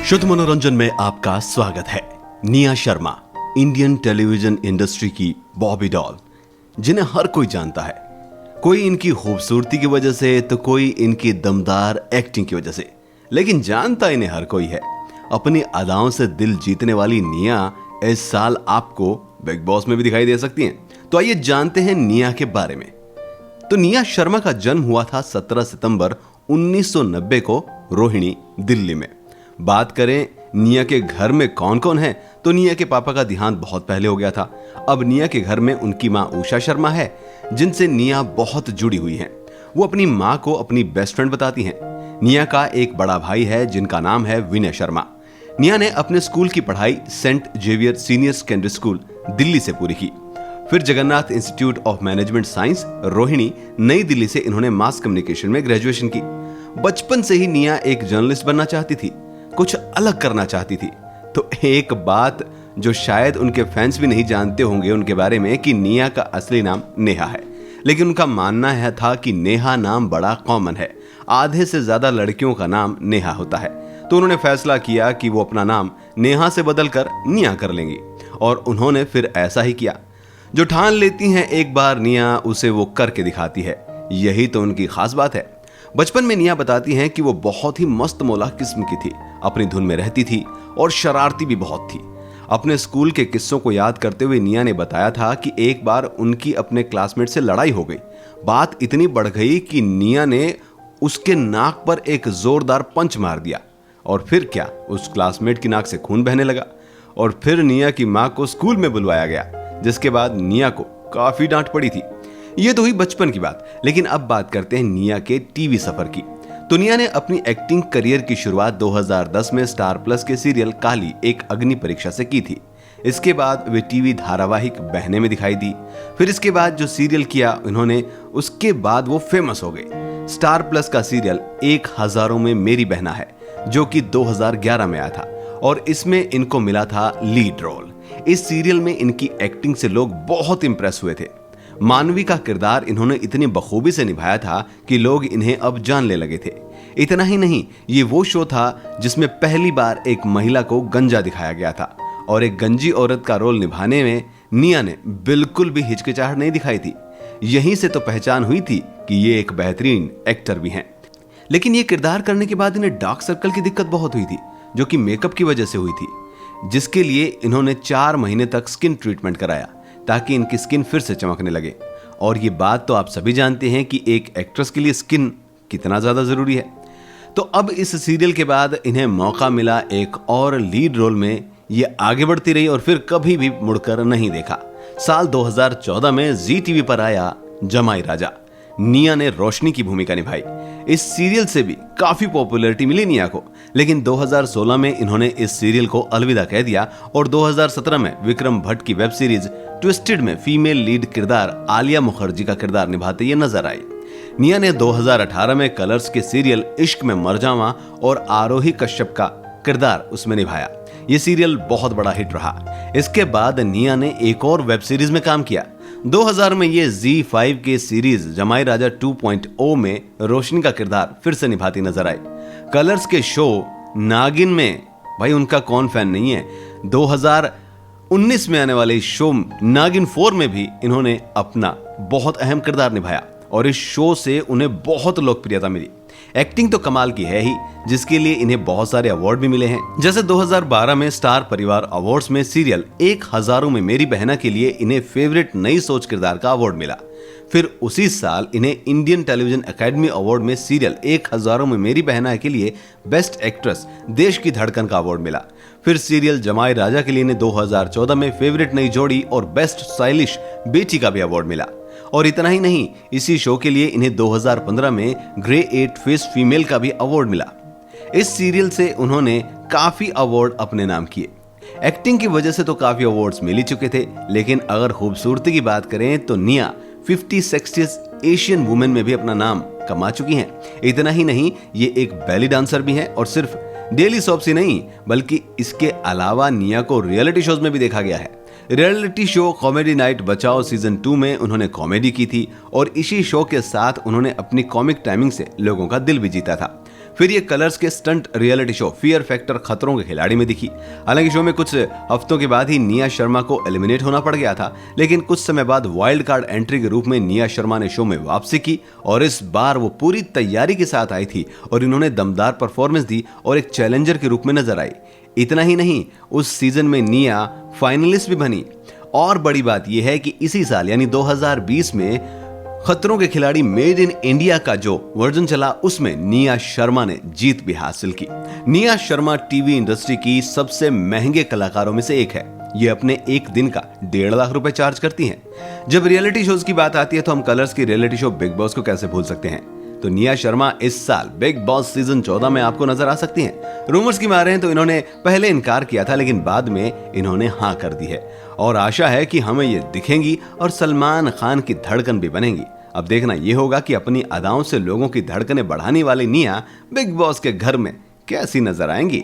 शुद्ध मनोरंजन में आपका स्वागत है। Nia Sharma Indian television industry की बॉबी डॉल, जिन्हें हर कोई जानता है। कोई इनकी खूबसूरती की वजह से तो कोई इनकी दमदार एक्टिंग की वजह से, लेकिन जानता इन्हें हर कोई है। अपनी अदाओं से दिल जीतने वाली निया इस साल आपको बिग बॉस में भी दिखाई दे सकती हैं। तो आइए जानते हैं निया के बारे में। तो निया शर्मा का जन्म हुआ था 17 सितंबर 1990 को रोहिणी, दिल्ली में। बात करें निया के घर में कौन कौन है, तो निया के पापा का देहांत बहुत पहले हो गया था। अब निया के घर में उनकी मां उषा शर्मा है, जिनसे निया बहुत जुड़ी हुई है। वो अपनी मां को अपनी बेस्ट फ्रेंड बताती हैं। निया का एक बड़ा भाई है जिनका नाम है विनय शर्मा। निया ने अपने स्कूल की पढ़ाई saint Xavier senior secondary school Delhi से पूरी की। फिर Jagannath institute of management science Rohini, Nai Delhi से इन्होंने मास कम्युनिकेशन में ग्रेजुएशन की। बचपन से ही निया एक जर्नलिस्ट बनना चाहती थी, कुछ अलग करना चाहती थी। तो एक बात जो शायद उनके फैंस भी नहीं जानते होंगे उनके बारे में, कि निया का असली नाम नेहा है, लेकिन उनका मानना है था कि नेहा नाम बड़ा कॉमन है, आधे से ज्यादा लड़कियों का नाम नेहा होता है। तो उन्होंने फैसला किया कि वो अपना नाम नेहा से बदलकर निया कर लेंगी, और उन्होंने फिर ऐसा ही किया। जो ठान लेती हैं एक बार निया, उसे वो करके दिखाती है। यही तो उनकी खास बात है। बचपन में निया बताती हैं कि वो बहुत ही मस्त मौला किस्म की थी, अपनी धुन में रहती थी और शरारती भी बहुत थी। अपने स्कूल के किस्सों को याद करते हुए निया ने बताया था कि एक बार उनकी अपने क्लासमेट से लड़ाई हो गई। बात इतनी बढ़ गई कि निया ने उसके नाक पर एक जोरदार पंच मार दिया, और फिर क्या, उस क्लासमेट की नाक से खून बहने लगा। और फिर निया की मां को स्कूल में बुलवाया गया, जिसके बाद निया को काफी डांट पड़ी थी। ये तो हुई बचपन की बात, लेकिन अब बात करते हैं निया के टीवी सफर की। तो निया ने अपनी एक्टिंग करियर की शुरुआत 2010 में स्टार प्लस के सीरियल काली एक अग्नि परीक्षा से की थी। इसके बाद वे टीवी धारावाहिक बहने में दिखाई दी। फिर इसके बाद जो सीरियल किया इन्होंने, उसके बाद वो फेमस हो गई। स्टार प्लस का सीरियल एक हजारों में मेरी बहना है, जो कि 2011 में आया था, और इसमें इनको मिला था लीड रोल। इस सीरियल में इनकी एक्टिंग से लोग बहुत इंप्रेस हुए थे। मानवी का किरदार इन्होंने इतनी बखूबी से निभाया था कि लोग इन्हें अब जानने लगे थे। इतना ही नहीं, ये वो शो था जिसमें पहली बार एक महिला को गंजा दिखाया गया था, और एक गंजी औरत का रोल निभाने में निया ने बिल्कुल भी हिचकिचाहट नहीं दिखाई थी। यहीं से तो पहचान हुई थी कि ये एक बेहतरीन एक्टर भी हैं। लेकिन ये किरदार करने के बाद इन्हें डार्क सर्कल की दिक्कत बहुत हुई थी, जो कि मेकअप की वजह से हुई थी, जिसके लिए इन्होंने 4 महीने तक स्किन ट्रीटमेंट कराया ताकि इनकी स्किन फिर से चमकने लगे। और ये बात तो आप सभी जानते हैं कि एक एक्ट्रेस के लिए स्किन कितना ज्यादा जरूरी है। तो अब इस सीरियल के बाद इन्हें मौका मिला एक और लीड रोल में। ये आगे बढ़ती रही और फिर कभी भी मुड़कर नहीं देखा। साल 2014 में जी टीवी पर आया जमाई राजा। निया ने रोशनी की भूमिका निभाई। इस सीरियल से भी काफी पॉपुलैरिटी मिली निया को, लेकिन 2016 में इन्होंने इस सीरियल को अलविदा कह दिया, और 2017 में विक्रम भट्ट की वेब सीरीज ट्विस्टेड में फीमेल लीड किरदार आलिया मुखर्जी का किरदार निभाते ये नजर आई। निया ने 2018 में कलर्स के सीरियल इश्क में मर जावा और आरोही कश्यप का किरदार उसमें निभाया। ये सीरियल बहुत बड़ा हिट रहा। इसके बाद निया ने एक और वेब सीरीज में काम किया। 2000 में ये ZEE5 के सीरीज जमाई राजा 2.0 में रोशनी का किरदार फिर से निभाती नजर आई। कलर्स के शो नागिन में, भाई उनका कौन फैन नहीं है, 2019 में आने वाले शो नागिन 4 में भी इन्होंने अपना बहुत अहम किरदार निभाया, और इस शो से उन्हें बहुत लोकप्रियता मिली। एक्टिंग तो कमाल की है ही, जिसके लिए इन्हें बहुत सारे अवार्ड भी मिले हैं। जैसे 2012 में स्टार परिवार अवार्ड्स में सीरियल एक हजारों में मेरी बहना के लिए इन्हें फेवरेट नई सोच किरदार का अवार्ड मिला। फिर उसी साल इन्हें इंडियन टेलीविजन एकेडमी अवार्ड में सीरियल एक हजारों में मेरी बहना के लिए बेस्ट एक्ट्रेस देश की धड़कन का अवार्ड मिला। फिर सीरियल जमाई राजा के लिए इन्हें 2014 में फेवरेट नई जोड़ी और बेस्ट स्टाइलिश बेटी का भी अवार्ड मिला। और इतना ही नहीं, इसी शो के लिए इन्हें 2015 में ग्रे 8 फेस फीमेल का भी अवार्ड मिला। इस सीरियल से उन्होंने काफी अवार्ड अपने नाम किए। एक्टिंग की वजह से तो काफी अवार्ड्स मिल ही चुके थे, लेकिन अगर खूबसूरती की बात करें तो निया 50 सेक्सिएस्ट एशियन वुमेन में भी अपना नाम कमा चुकी हैं। इतना ही नहीं, ये एक बैली डांसर भी हैं, और सिर्फ डेली सॉप्स ही नहीं, बल्कि इसके अलावा निया को रियलिटी शोज में भी देखा गया है। रियलिटी शो कॉमेडी नाइट बचाओ सीजन 2 में उन्होंने कॉमेडी की थी, और इसी शो के साथ उन्होंने अपनी कॉमिक टाइमिंग से लोगों का दिल भी जीता था। फिर ये कलर्स के stunt reality show fear factor खतरों के खिलाड़ी में दिखी। हालांकि शो में कुछ हफ्तों के बाद ही निया शर्मा को एलिमिनेट होना पड़ गया था, लेकिन कुछ समय बाद वाइल्ड कार्ड एंट्री के रूप में निया शर्मा ने शो में वापसी की और इस बार वो पूरी तैयारी के साथ आई थी और इन्होंने दमदार परफॉर्मेंस दी और एक चैलेंजर के रूप में नजर आई। इतना ही नहीं, उस सीजन में निया फाइनलिस्ट भी बनी। और बड़ी बात यह है कि इसी साल यानी 2020 में खतरों के खिलाड़ी मेड इन इंडिया का जो वर्जन चला उसमें निया शर्मा ने जीत भी हासिल की। निया शर्मा टीवी इंडस्ट्री की सबसे महंगे कलाकारों में से एक है। ये अपने एक दिन का 1.5 लाख रुपए चार्ज करती हैं। जब रियलिटी शोज की बात आती है तो हम कलर्स की रियलिटी शो बिग बॉस को कैसे भूल सकते हैं। तो निया शर्मा इस साल बिग बॉस सीजन 14 में आपको नजर आ सकती हैं। रूमर्स की मारे हैं तो इन्होंने पहले इनकार किया था, लेकिन बाद में इन्होंने हाँ कर दी है और आशा है कि हमें ये दिखेंगी और सलमान खान की धड़कन भी बनेंगी। अब देखना यह होगा कि अपनी अदाओं से लोगों की धड़कनें बढ़ाने वाली निया बिग बॉस के घर में कैसी नजर आएंगी।